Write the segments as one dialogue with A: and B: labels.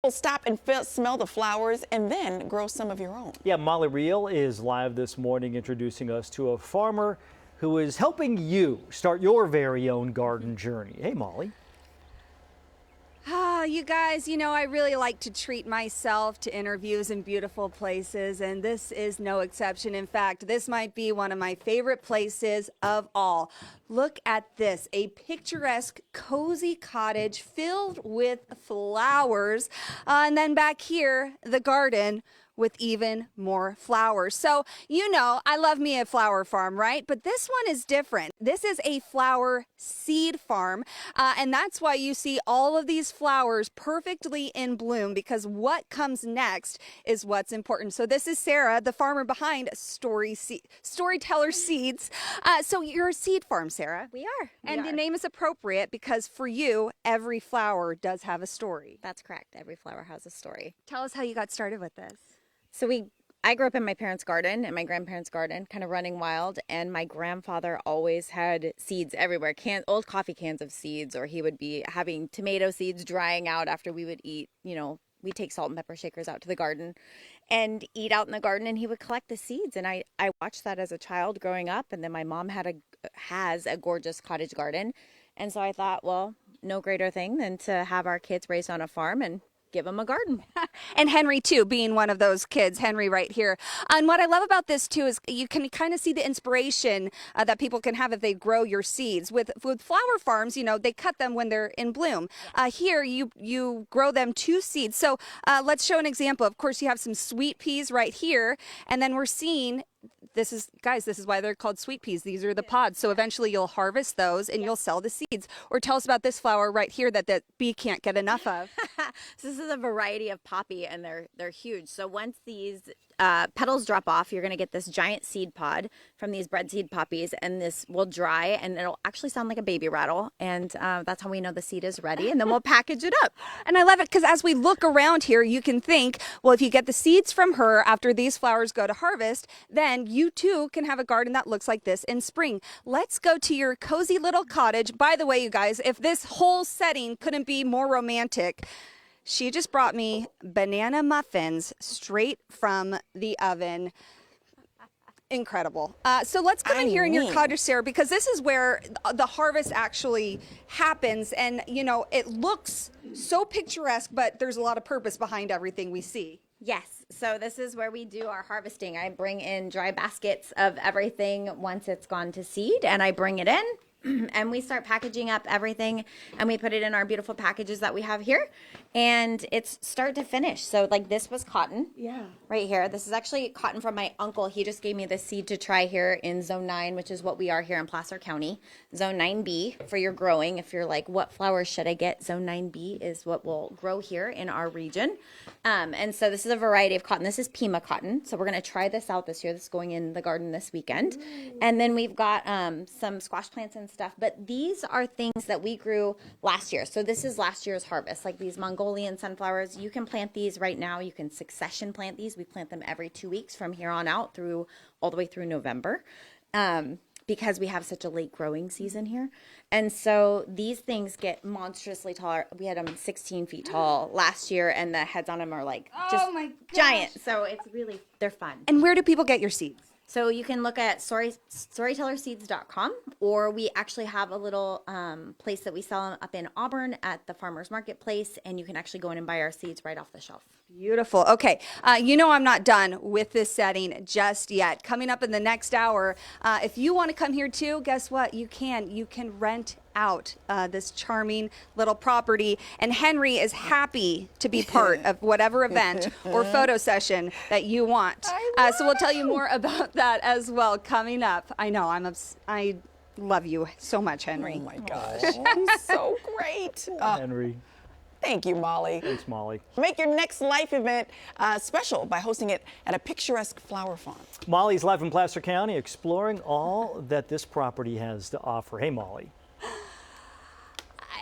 A: people stop and smell the flowers and then grow some of your own.
B: Yeah, Molly Reel is live this morning introducing us to a farmer who is helping you start your very own garden journey. Hey, Molly.
C: You guys, you know, I really like to treat myself to interviews in beautiful places, and this is no exception. In fact, this might be one of my favorite places of all. Look at this, a picturesque, cozy cottage filled with flowers. And then back here, the garden with even more flowers. So, you know, I love me a flower farm, right? But this one is different. This is a flower seed farm. And that's why you see all of these flowers perfectly in bloom, because what comes next is what's important. So this is Sarah, the farmer behind Storyteller Seeds. So you're a seed farm, Sarah.
D: We are.
C: And the name is appropriate because for you, every flower does have a story.
D: That's correct. Every flower has a story.
C: Tell us how you got started with this.
D: So I grew up in my parents' garden and my grandparents' garden, kind of running wild. And my grandfather always had seeds everywhere, old coffee cans of seeds, or he would be having tomato seeds drying out after we would eat. You know, we'd take salt and pepper shakers out to the garden and eat out in the garden, and he would collect the seeds. And I watched that as a child growing up. And then my mom has a gorgeous cottage garden. And so I thought, well, no greater thing than to have our kids raised on a farm and give them a garden.
C: And Henry, too, being one of those kids, Henry right here. And what I love about this, too, is you can kind of see the inspiration that people can have if they grow your seeds. With flower farms, you know, they cut them when they're in bloom. Here, you grow them to seeds. So let's show an example. Of course, you have some sweet peas right here. And then we're seeing... This is why they're called sweet peas. These are the pods. So eventually you'll harvest those and you'll sell the seeds. Or tell us about this flower right here that the bee can't get enough of.
D: So this is a variety of poppy, and they're huge. So once these petals drop off, you're going to get this giant seed pod from these bread seed poppies, and this will dry, and it'll actually sound like a baby rattle. And that's how we know the seed is ready, and then we'll package it up.
C: And I love it because as we look around here, you can think, well, if you get the seeds from her after these flowers go to harvest, then you too can have a garden that looks like this in spring. Let's go to your cozy little cottage. By the way, you guys, if this whole setting couldn't be more romantic, she just brought me banana muffins straight from the oven. Incredible. So let's come in here in your cottage, Sarah, because this is where the harvest actually happens. And, you know, it looks so picturesque, but there's a lot of purpose behind everything we see.
D: Yes. So this is where we do our harvesting. I bring in dry baskets of everything once it's gone to seed, and I bring it in. And we start packaging up everything, and we put it in our beautiful packages that we have here, and it's start to finish. So like this was cotton.
C: Yeah.
D: Right here. This is actually cotton from my uncle. He just gave me the seed to try here in Zone 9, which is what we are here in Placer County. Zone 9B for your growing. If you're like, what flowers should I get? Zone 9B is what will grow here in our region. And so this is a variety of cotton. This is Pima cotton. So we're going to try this out this year. This is going in the garden this weekend. Ooh. And then we've got some squash plants and stuff. But these are things that we grew last year. So this is last year's harvest. Like these Mongolian sunflowers, you can plant these right now. You can succession plant these. We plant them every 2 weeks from here on out through all the way through November. Because we have such a late growing season here. And so these things get monstrously tall. We had them 16 feet tall last year, and the heads on them are like just giant. So it's really, they're fun.
C: And where do people get your seeds?
D: So you can look at storytellerseeds.com, or we actually have a little place that we sell them up in Auburn at the Farmers Marketplace, and you can actually go in and buy our seeds right off the shelf.
C: Beautiful. Okay. You know I'm not done with this setting just yet. Coming up in the next hour, if you want to come here too, guess what? You can. You can rent out this charming little property, and Henry is happy to be part of whatever event or photo session that you want. So we'll tell you more about that as well coming up. I know I love you so much, Henry.
A: Oh my gosh, he's so great.
B: Henry.
A: Thank you, Molly.
B: Thanks, Molly.
A: Make your next life event special by hosting it at a picturesque flower farm.
B: Molly's live in Placer County, exploring all that this property has to offer. Hey, Molly.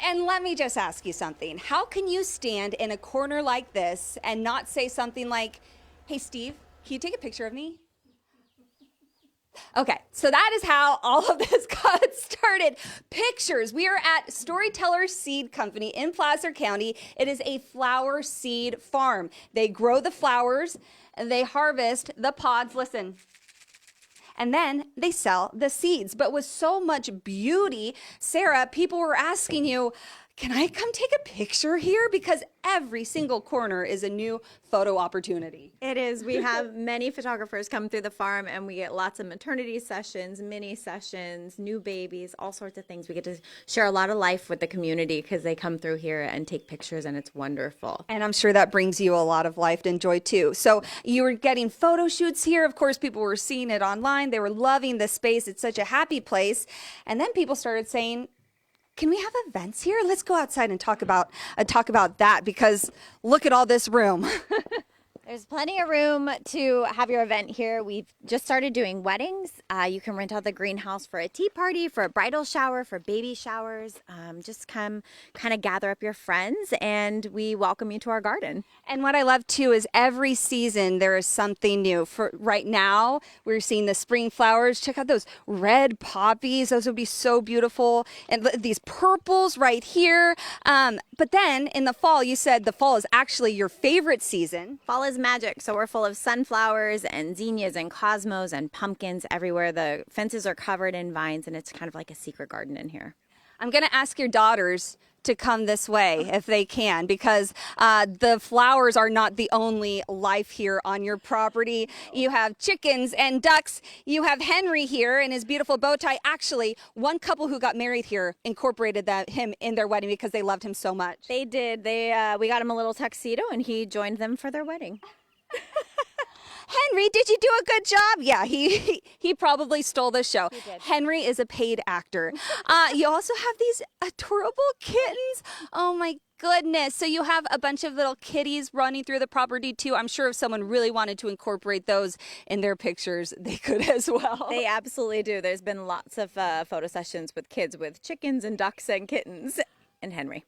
C: And let me just ask you something. How can you stand in a corner like this and not say something like, hey, Steve, can you take a picture of me? Okay, so that is how all of this got started. Pictures. We are at Storyteller Seed Company in Placer County. It is a flower seed farm. They grow the flowers, and they harvest the pods. Listen. And then they sell the seeds. But with so much beauty, Sarah, people were asking you, can I come take a picture here? Because every single corner is a new photo opportunity.
D: It is. We have many photographers come through the farm, and we get lots of maternity sessions, mini sessions, new babies, all sorts of things. We get to share a lot of life with the community because they come through here and take pictures, and it's wonderful.
C: And I'm sure that brings you a lot of life and joy too. So you were getting photo shoots here. Of course, people were seeing it online. They were loving the space. It's such a happy place. And then people started saying, can we have events here? Let's go outside and talk about that, because look at all this room.
D: There's plenty of room to have your event here. We've just started doing weddings. You can rent out the greenhouse for a tea party, for a bridal shower, for baby showers. Just come kind of gather up your friends, and we welcome you to our garden.
C: And what I love too is every season there is something new. For right now, we're seeing the spring flowers. Check out those red poppies. Those would be so beautiful. And these purples right here. But then in the fall, you said the fall is actually your favorite season.
D: Fall is magic. So we're full of sunflowers and zinnias and cosmos and pumpkins everywhere. The fences are covered in vines, and it's kind of like a secret garden in here.
C: I'm going to ask your daughters to come this way if they can, because the flowers are not the only life here on your property. You have chickens and ducks. You have Henry here in his beautiful bow tie. Actually, one couple who got married here incorporated him in their wedding because they loved him so much.
D: They did. We got him a little tuxedo, and he joined them for their wedding.
C: Henry, did you do a good job? Yeah, he probably stole the show.
D: He did.
C: Henry is a paid actor. You also have these adorable kittens. Oh my goodness. So you have a bunch of little kitties running through the property too. I'm sure if someone really wanted to incorporate those in their pictures, they could as well.
D: They absolutely do. There's been lots of photo sessions with kids with chickens and ducks and kittens and Henry.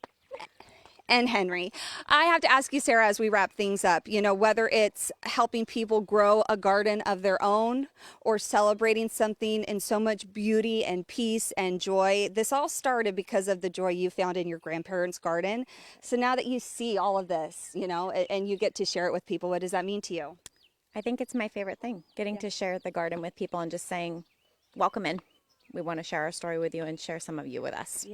C: And Henry. I have to ask you, Sarah, as we wrap things up, whether it's helping people grow a garden of their own or celebrating something in so much beauty and peace and joy, this all started because of the joy you found in your grandparents' garden. So now that you see all of this, and you get to share it with people, what does that mean to you?
D: I think it's my favorite thing, getting to share the garden with people and just saying, welcome in. We want to share our story with you and share some of you with us.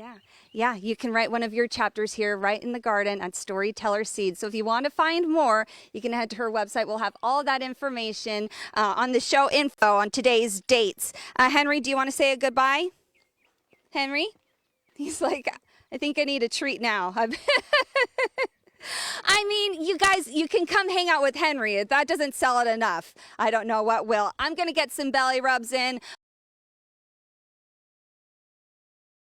C: Yeah, you can write one of your chapters here right in the garden at Storyteller Seed. So if you want to find more, you can head to her website. We'll have all of that information on the show info on today's dates. Henry, do you want to say a goodbye? Henry? He's like, I think I need a treat now. I mean, you guys, you can come hang out with Henry. If that doesn't sell it enough, I don't know what will. I'm going to get some belly rubs in.